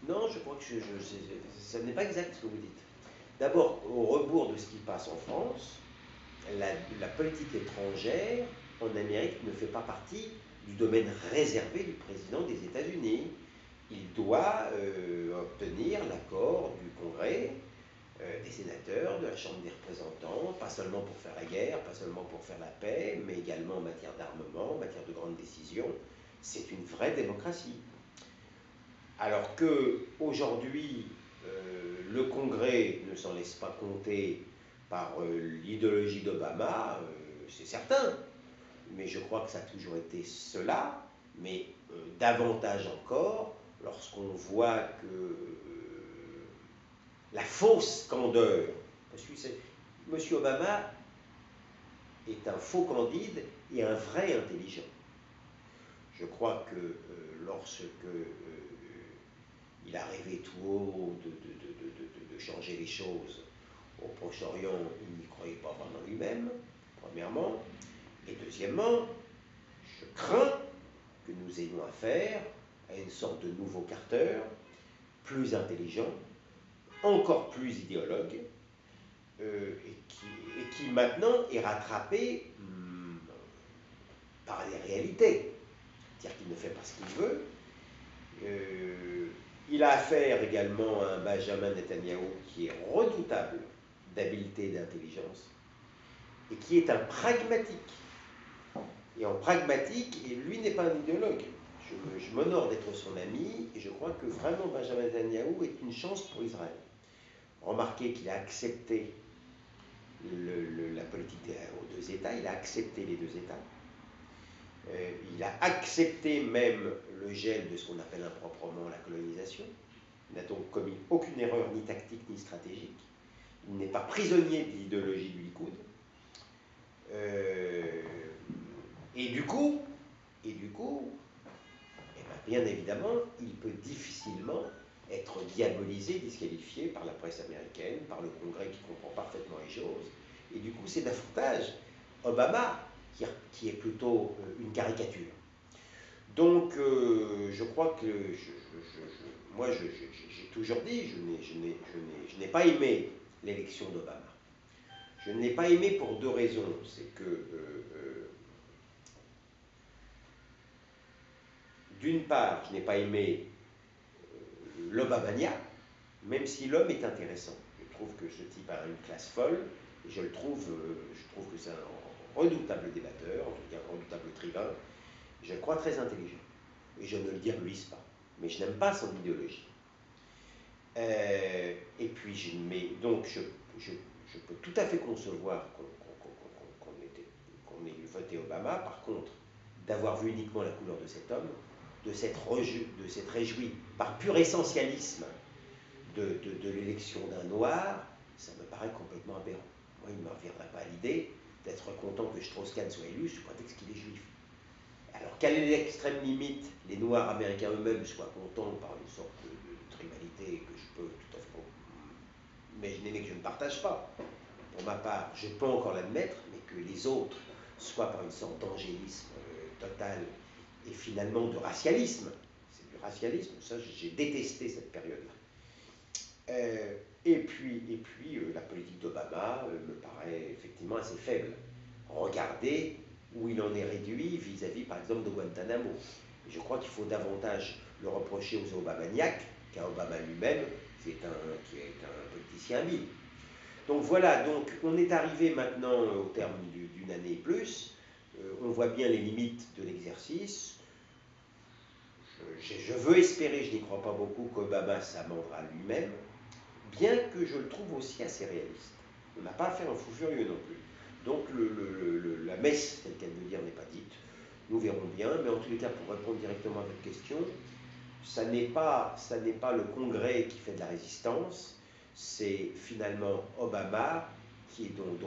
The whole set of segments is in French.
Non, je crois que ça n'est pas exact ce que vous dites. D'abord, au rebours de ce qui passe en France, la politique étrangère en Amérique ne fait pas partie du domaine réservé du président des États-Unis. Il doit obtenir l'accord du Congrès, des sénateurs, de la Chambre des représentants, pas seulement pour faire la guerre, pas seulement pour faire la paix, mais également en matière d'armement, en matière de grandes décisions. C'est une vraie démocratie. Alors que aujourd'hui, le Congrès ne s'en laisse pas compter par l'idéologie d'Obama, c'est certain, mais je crois que ça a toujours été cela, mais davantage encore lorsqu'on voit que la fausse candeur, parce que M. Obama est un faux candide et un vrai intelligent. Je crois que lorsque il a rêvé tout haut de changer les choses au Proche-Orient, il n'y croyait pas vraiment lui-même, premièrement. Et deuxièmement, je crains que nous ayons affaire à une sorte de nouveau Carter, plus intelligent, encore plus idéologue, et qui maintenant est rattrapé par les réalités. C'est-à-dire qu'il ne fait pas ce qu'il veut. Il a affaire également à un Benjamin Netanyahu qui est redoutable d'habileté et d'intelligence, et qui est un pragmatique. Et en pragmatique, et lui n'est pas un idéologue. Je m'honore d'être son ami, et je crois que vraiment Benjamin Netanyahu est une chance pour Israël. Remarquez qu'il a accepté la politique aux deux États, il a accepté les deux États. Il a accepté même le gel de ce qu'on appelle improprement la colonisation. Il n'a donc commis aucune erreur ni tactique ni stratégique. Il n'est pas prisonnier de l'idéologie du Likoud. Et du coup, eh bien évidemment, il peut difficilement être diabolisé, disqualifié par la presse américaine, par le Congrès qui comprend parfaitement les choses. Et du coup, c'est davantage Obama qui est plutôt une caricature. Donc, je crois que moi, j'ai toujours dit, je n'ai pas aimé l'élection d'Obama. Je ne l'ai pas aimé pour deux raisons. C'est que, d'une part, je n'ai pas aimé l'Obamania, même si l'homme est intéressant. Je trouve que ce type a une classe folle, et je trouve que c'est un redoutable débatteur, en tout cas un redoutable tribun. Je le crois très intelligent, et je ne le diabolise pas, mais je n'aime pas son idéologie. Et puis, donc, je peux tout à fait concevoir qu'on ait voté Obama. Par contre, d'avoir vu uniquement la couleur de cet homme, de s'être réjoui par pur essentialisme de l'élection d'un noir, ça me paraît complètement aberrant. Moi, il ne me reviendrait pas à l'idée d'être content que Strauss-Kahn soit élu sous prétexte qu'il est juif. Alors, quelle est l'extrême limite? Les Noirs américains eux-mêmes soient contents par une sorte de tribalité que je peux tout à fait imaginer, mais que je ne partage pas. Pour ma part, je peux encore l'admettre, mais que les autres soient par une sorte d'angélisme total et finalement de racialisme. C'est du racialisme, ça j'ai détesté cette période-là. Et puis la politique d'Obama me paraît effectivement assez faible. Regardez où il en est réduit vis-à-vis, par exemple, de Guantanamo. Et je crois qu'il faut davantage le reprocher aux Obamaniacs qu'à Obama lui-même, qui est un politicien habile. Donc voilà, donc on est arrivé maintenant au terme d'une année et plus. On voit bien les limites de l'exercice. Je veux espérer, je n'y crois pas beaucoup, qu'Obama s'amendera lui-même, bien que je le trouve aussi assez réaliste. On n'a pas à faire un fou furieux non plus. Donc la messe, telle qu'elle veut dire, n'est pas dite. Nous verrons bien, mais en tous les cas, pour répondre directement à votre question, ça n'est pas le Congrès qui fait de la résistance, c'est finalement Obama dont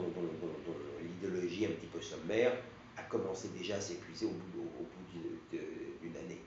l'idéologie un petit peu sommaire a commencé déjà à s'épuiser au bout d'une année.